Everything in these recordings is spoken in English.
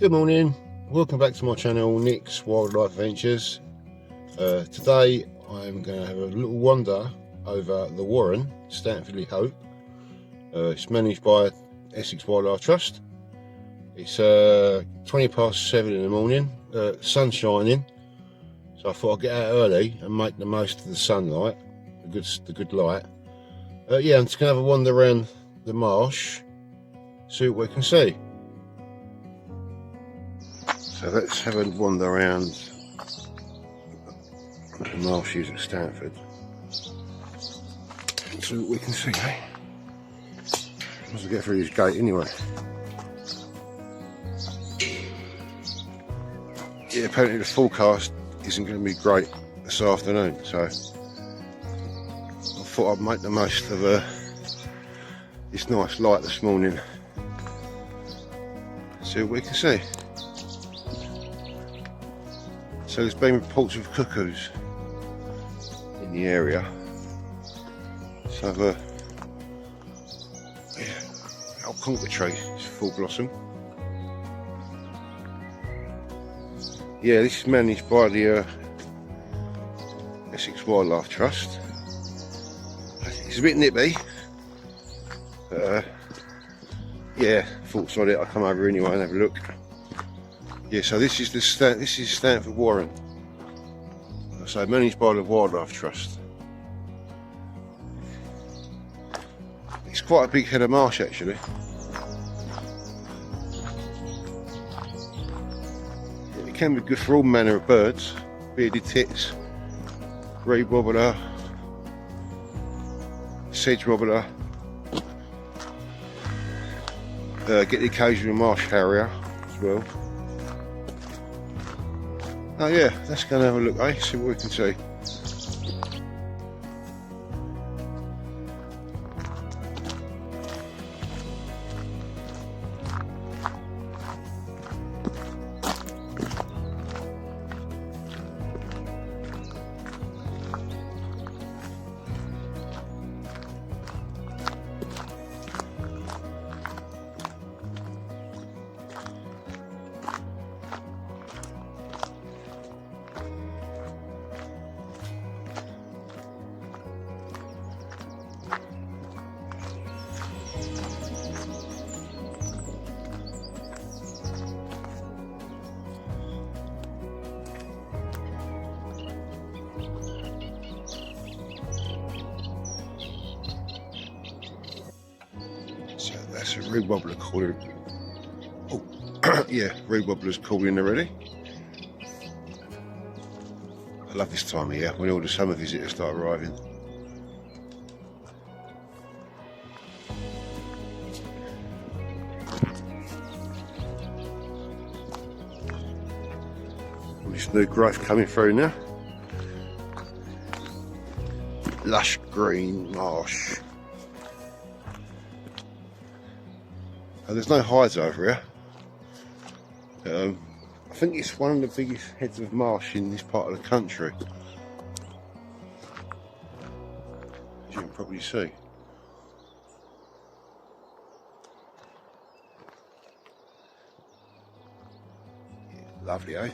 Good morning, welcome back to my channel, Nick's Wildlife Adventures. Today I'm going to have a little wander over the Warren, Stanford-le-Hope. It's managed by Essex Wildlife Trust. It's 20 past 7 in the morning, sun shining, so I thought I'd get out early and make the most of the sunlight, the good light. Yeah, I'm just going to have a wander around the marsh, see what we can see. So let's have a wander around the marshes at Stanford. See what we can see, eh? Must get through this gate anyway. Yeah, apparently the forecast isn't going to be great this afternoon, so I thought I'd make the most of this nice light this morning. See what we can see. So there's been reports of cuckoos in the area. So yeah, our conker tree is full blossom. Yeah, this is managed by the Essex Wildlife Trust. It's a bit nippy, but yeah, thought sorry, I'll come over anyway and have a look. Yeah, so this is Stanford Warren. So managed by the Wildlife Trust. It's quite a big head of marsh actually. It can be good for all manner of birds. Bearded tits, reed wobbler, sedge wobbler. Get the occasional marsh harrier as well. Oh yeah, let's go and have a look, eh? See what we can see. So that's a reed wobbler calling. Oh, yeah, reed wobbler's calling already. I love this time of year when all the summer visitors start arriving. All this new growth coming through now. Lush green marsh. There's no hides over here. I think it's one of the biggest heads of marsh in this part of the country, as you can probably see. Yeah, lovely, eh?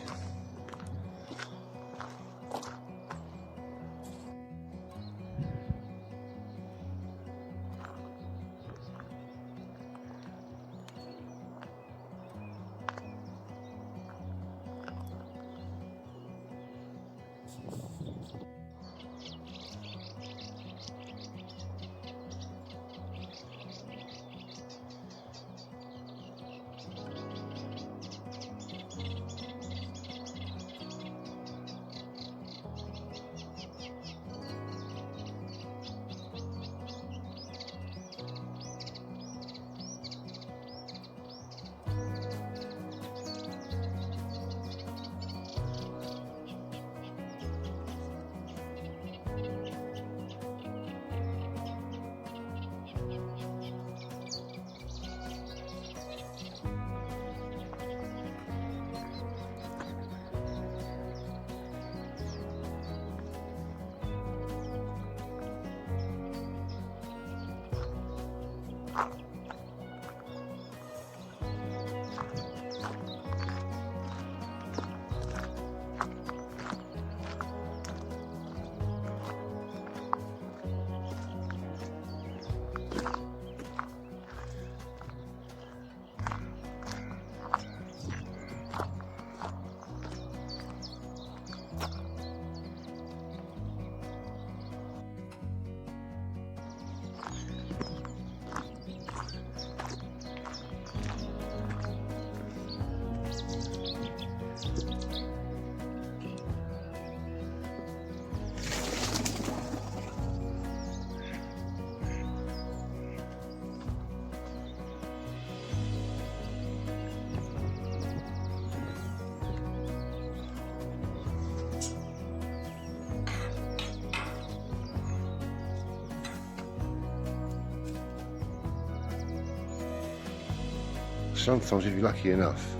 sometimes if you're lucky enough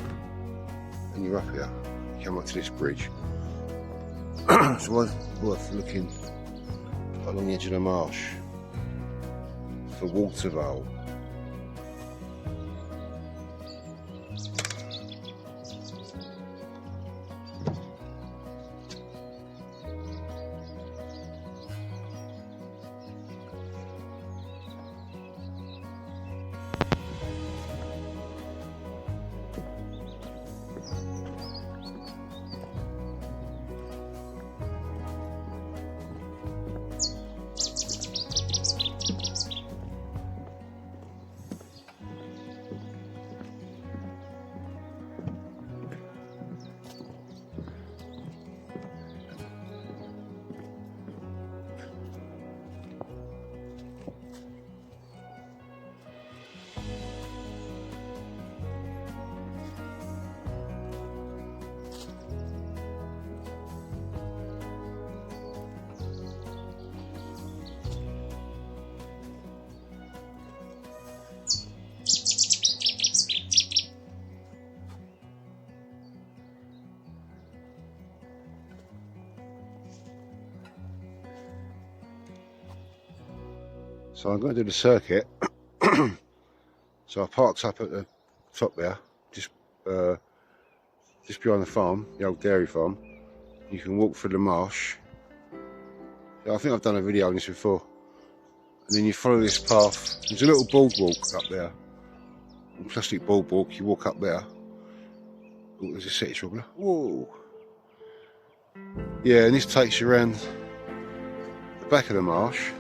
and you're up here, you come up to this bridge. It's worth looking along the edge of the marsh for water vole. So I'm going to do the circuit. So I parked up at the top there, just behind the farm, the old dairy farm. You can walk through the marsh. I think I've done a video on this before. And then you follow this path. There's a little boardwalk up there, a plastic boardwalk. You walk up there. Oh, there's a city traveller. Whoa! Yeah, and this takes you around the back of the marsh.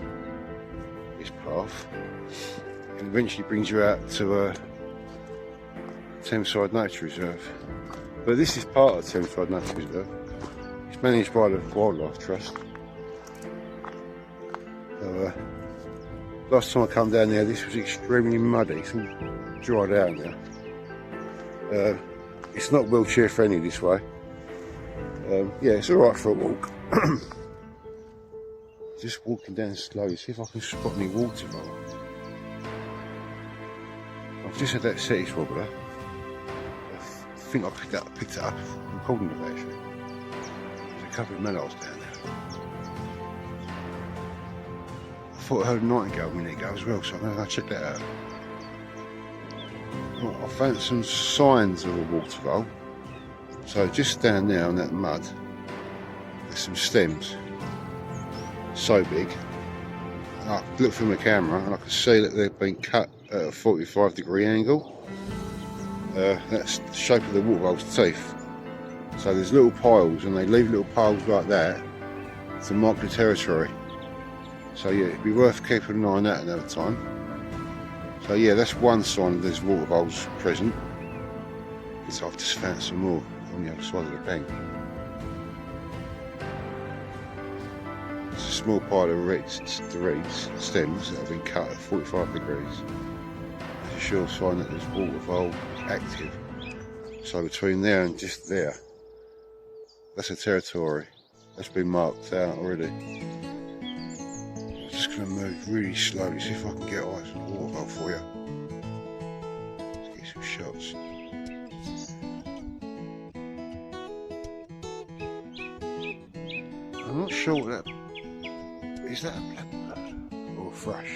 This path, and eventually brings you out to Thameside Nature Reserve. But this is part of Thameside Nature Reserve. It's managed by the Wildlife Trust. So, last time I come down there, this was extremely muddy. It's all dried out now. It's not wheelchair friendly this way. Yeah, it's alright for a walk. Just walking down slowly, see if I can spot any water vole. I've just had that city swabbler. I think I picked it up. I'm holding it actually. There's a couple of mallards down there. I thought I heard a nightingale a minute ago as well, so I'm going to go check that out. Right, I found some signs of a water vole. So just down there on that mud, there's some stems. So big. I look through my camera and I can see that they've been cut at a 45-degree angle. That's the shape of the water vole's teeth. So there's little piles, and they leave little piles like that to mark the territory. So yeah, it'd be worth keeping an eye on that another time. So yeah, that's one sign there's water voles present. So I've just found some more on the other side of the bank. It's a small pile of reeds, stems that have been cut at 45 degrees. It's a sure sign that there's water vole active. So between there and just there, that's a territory. That's been marked out already. I'm just going to move really slowly, see if I can get eyes on the water vole for you. Let's get some shots. I'm not sure what that is. That a blackbird or a thrush?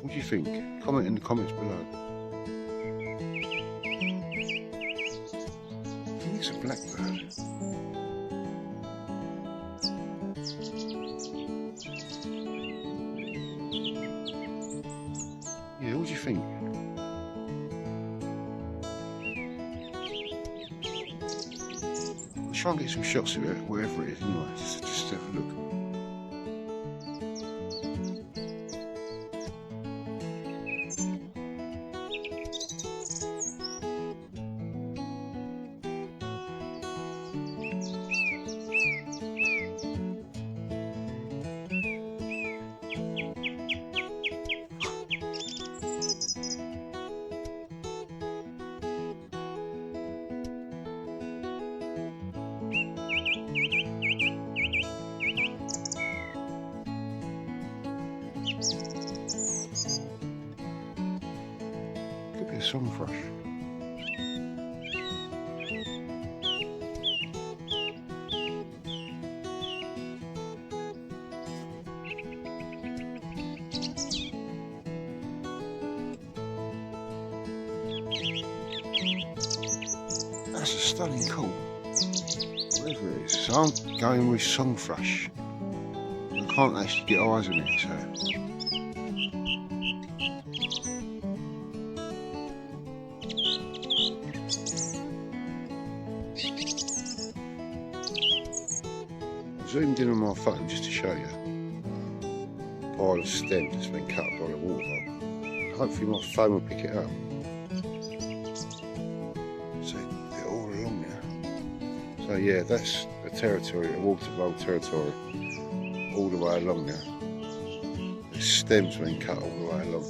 What do you think? Comment in the comments below. I think it's a blackbird. Yeah, what do you think? I'll try and get some shots of it, wherever it is anyway, just have a look. bit of song thrush. That's a stunning call, whatever it is. So I'm going with song thrush. I can't actually get eyes on it, so. Zoomed in on my phone just to show you a pile of stems that's been cut by the water. Hopefully my phone will pick it up. So they're all along there. So yeah, that's the territory, the water vole territory, all the way along there. The stems been cut all the way along.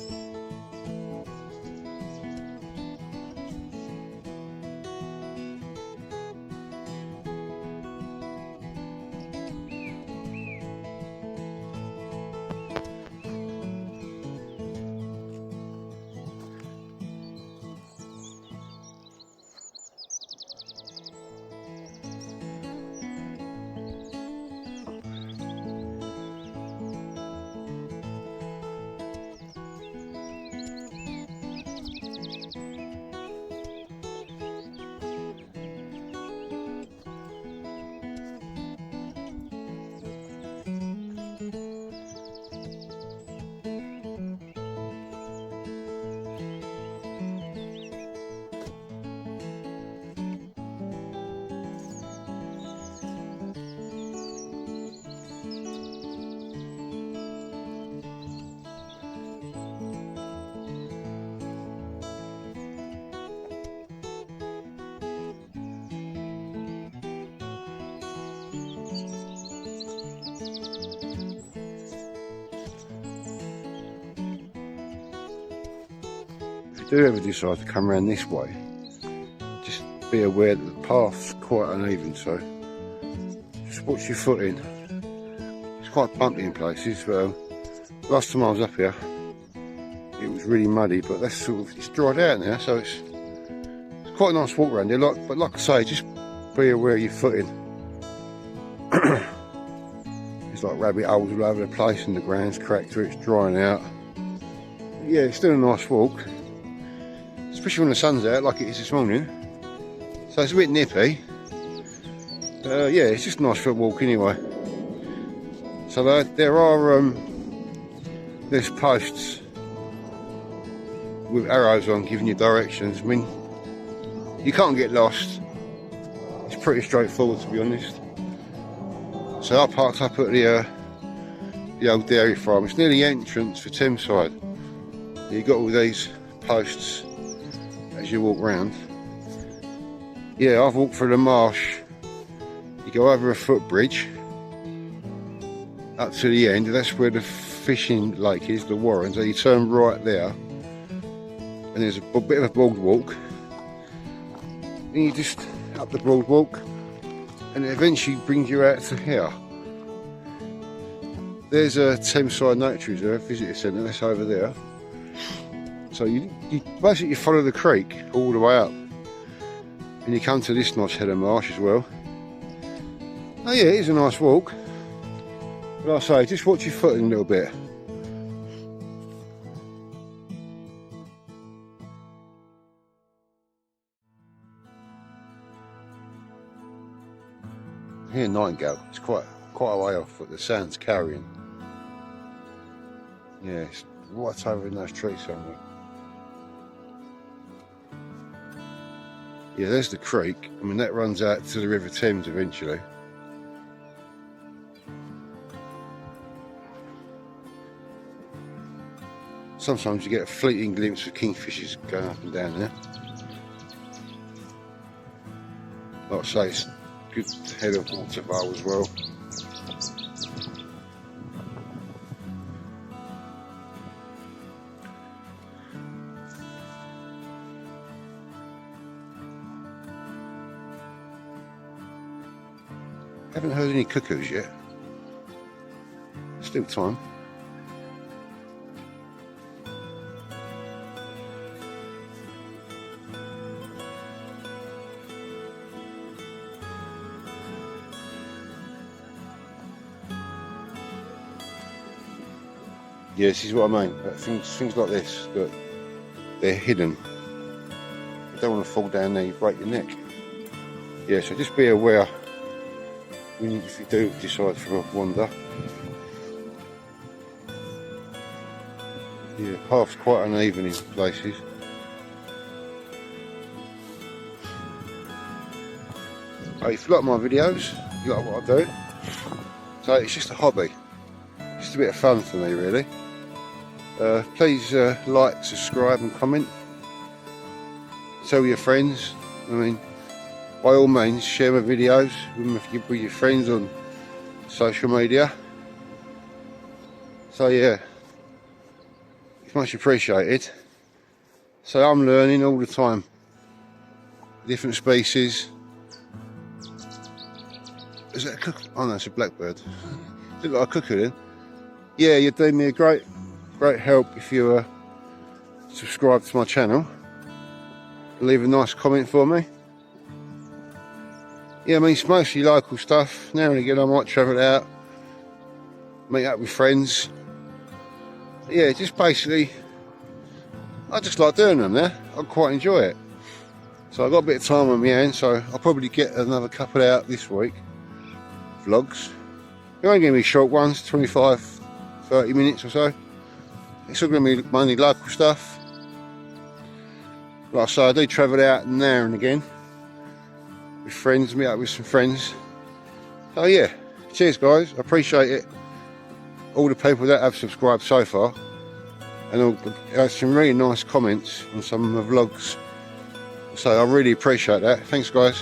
If you do ever decide to come around this way, just be aware that the path's quite uneven, so just watch your footing. It's quite bumpy in places, but last time I was up here it was really muddy, but that's sort of, it's dried out now, so it's quite a nice walk around here. But like I say, just be aware of your footing. There's like rabbit holes all over the place and the ground's cracked through, it's drying out. Yeah, it's still a nice walk, especially when the sun's out like it is this morning. So it's a bit nippy. Yeah, it's just a nice foot walk anyway. So there's posts with arrows on giving you directions. I mean, you can't get lost. It's pretty straightforward, to be honest. So I parked up at the old dairy farm. It's near the entrance for Thameside. You've got all these posts as you walk round. Yeah, I've walked through the marsh. You go over a footbridge up to the end. That's where the fishing lake is, the Warren. So you turn right there, and there's a bit of a boardwalk. And you just up the boardwalk, and it eventually brings you out to here. There's a Thameside Nature Reserve visitor centre. That's over there. So you basically follow the creek all the way up, and you come to this nice head of marsh as well. Oh yeah, it is a nice walk. But like I say, just watch your footing a little bit. I hear a nightingale. It's quite a way off, but the sound's carrying. Yeah, it's right over in those trees somewhere. Yeah, there's the creek. I mean, that runs out to the River Thames eventually. Sometimes you get a fleeting glimpse of kingfishers going up and down there. Like I say, it's good head of water vole as well. Haven't heard any cuckoos yet. Still time. Yeah, this is what I mean. Things like this, that they're hidden. You don't want to fall down there, you break your neck. Yeah, so just be aware if you do decide for a wander. Yeah, path's quite uneven in places. Hey, if you like my videos, you like what I do, so it's just a hobby, just a bit of fun for me really. Please like, subscribe and comment. Tell your friends. I mean, by all means, share my videos with your friends on social media. So yeah, it's much appreciated. So I'm learning all the time. Different species. Is that a cuckoo? Oh no, it's a blackbird. Look like a cuckoo then. Yeah, you're doing me a great help if you subscribe to my channel. Leave a nice comment for me. Yeah, I mean, it's mostly local stuff. Now and again I might travel out, meet up with friends. Yeah, just basically, I just like doing them now. I quite enjoy it. So I've got a bit of time on my hands, so I'll probably get another couple out this week. Vlogs. They're only going to be short ones, 25, 30 minutes or so. It's all going to be mainly local stuff. Like I say, I do travel out now and again with friends, meet up with some friends. So yeah, cheers guys, I appreciate it. All the people that have subscribed so far, and some really nice comments on some of the vlogs. So I really appreciate that. Thanks guys.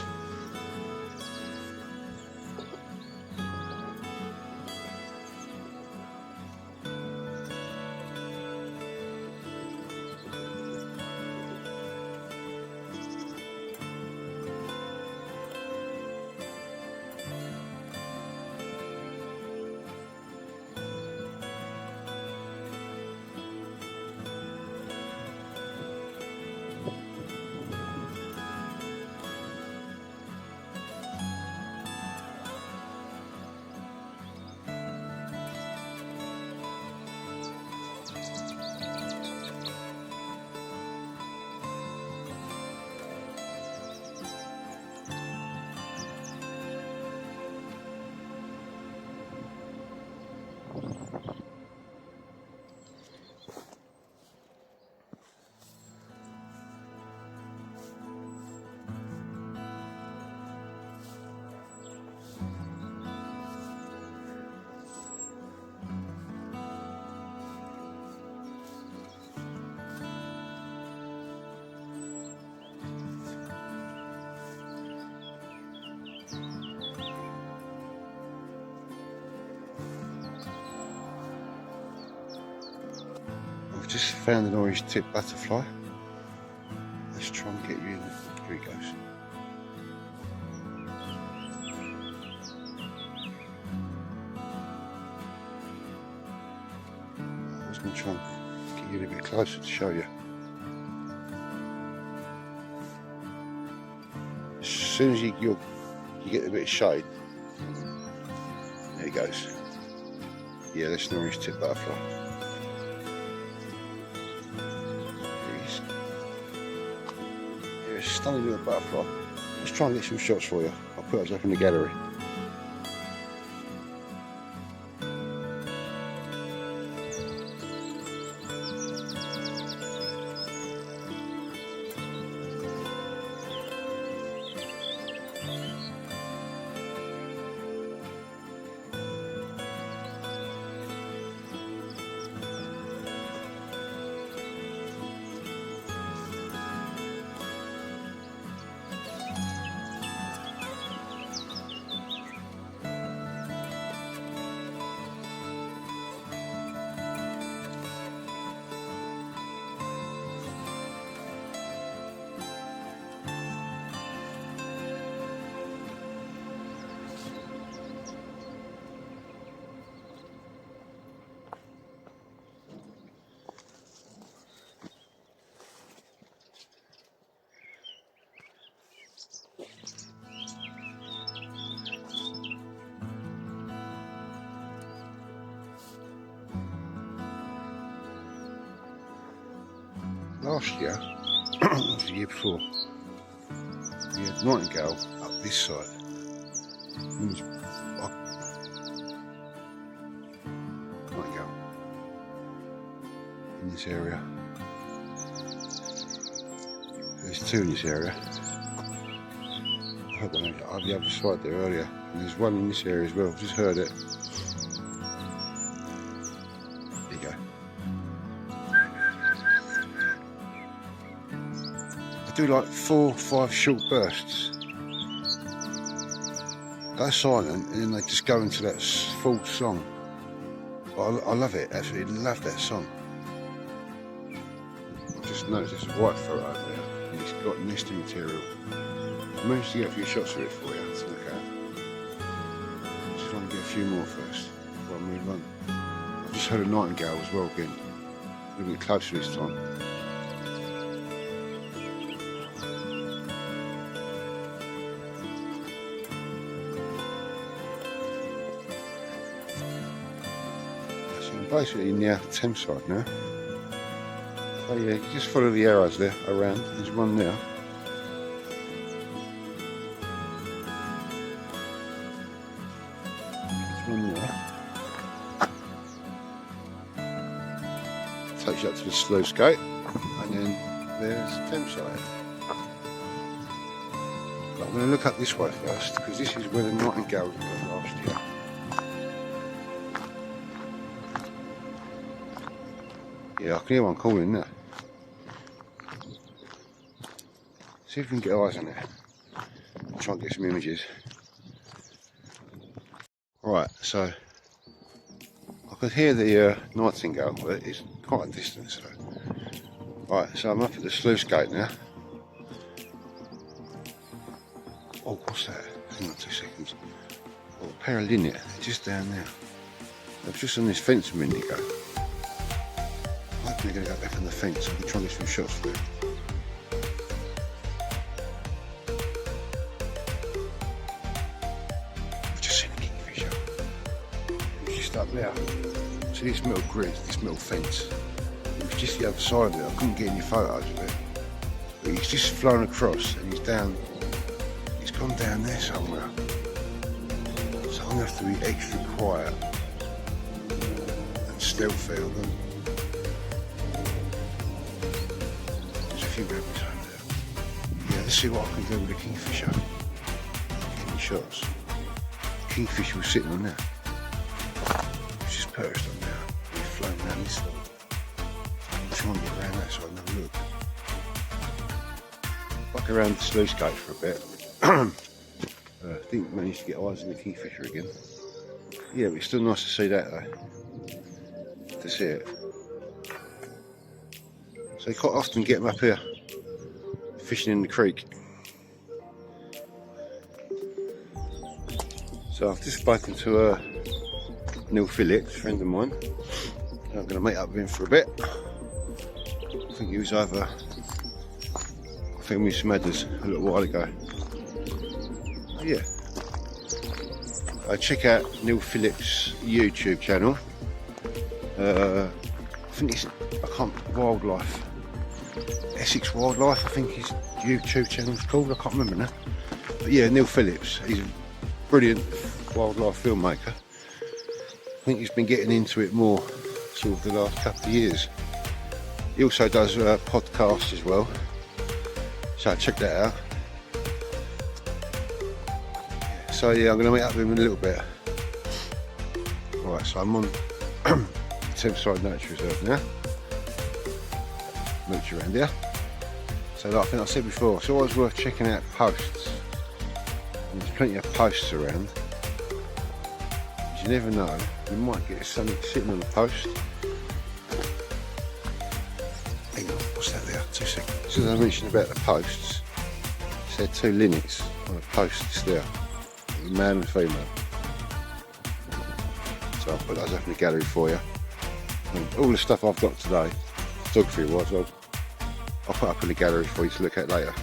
I've just found an orange tip butterfly. Let's try and get you in. Here he goes. I was going to try and get you a little bit closer to show you. As soon as you get a bit of shade, there he goes. Yeah, that's an orange tip butterfly. Stunning little butterfly. Let's try and get some shots for you. I'll put those up in the gallery. last year, or the year before, we had nightingale up this side. Nightingale in this area. There's two in this area. I heard one on the other side there earlier, and there's one in this area as well. I've just heard it. There you go. I do like 4 or 5 short bursts. Go silent, and then they just go into that full song. I love it. Absolutely love that song. I just noticed there's a white throat over there, and it's got nesting material. I managed to get a few shots of it for you to look at. Just want to get a few more first before I move on. I've just heard a nightingale as well again. A little bit closer this time. So I'm basically near Thameside now. So yeah, you just follow the arrows there around. There's one there. Takes you up to the sluice gate, and then there's Thameside. But I'm going to look up this way first, because this is where the nightingale was last year. Yeah, I can hear one calling now. See if we can get eyes on it. I'll try and get some images. Right, so I could hear the nightingale, but it's quite a distance. So. Right, so I'm up at the sluice gate now. Oh, what's that? Hang on 2 seconds. Oh, a pair of linnet, just down there. I was just on this fence a minute ago. I think they're going to go back on the fence. I can try and get some shots for it. I've just seen a kingfisher. He's just up there. See this metal grid, this metal fence. It was just the other side of it. I couldn't get any photos of it. But he's just flown across and he's down. He's gone down there somewhere. So I'm going to have to be extra quiet and stealthy on them. There's a few rabbits over there. Yeah, let's see what I can do with a kingfisher. Get any shots. The kingfisher was sitting on there. He's just perched on there. He's flown down this side. I'm trying to get around that side and have a look. Back around the sluice gate for a bit. I didn't manage to get eyes on the kingfisher again. Yeah, but it's still nice to see that though. To see it. So you quite often get them up here fishing in the creek. So I've just spoken to Neil Phillips, a friend of mine. I'm going to meet up with him for a bit. I think he was over filming some others a little while ago. Yeah. Check out Neil Phillips' YouTube channel. I think it's wildlife. Essex Wildlife, I think his YouTube channel's called. I can't remember now. But yeah, Neil Phillips. He's a brilliant wildlife filmmaker. I think he's been getting into it more sort of the last couple of years. He also does podcasts as well. So check that out. So yeah, I'm going to meet up with him in a little bit. Right, so I'm on Thameside Nature Reserve now. Mooch around here. So like I think I said before, it's always worth checking out posts. And there's plenty of posts around. Because you never know, you might get something sitting on a post. Hang on, what's that there? 2 seconds. As I mentioned about the posts, there are 2 linnets on a post just there. A male and female. So I'll put those up in the gallery for you. And all the stuff I've got today, photography wise, I'll put up in the gallery for you to look at later.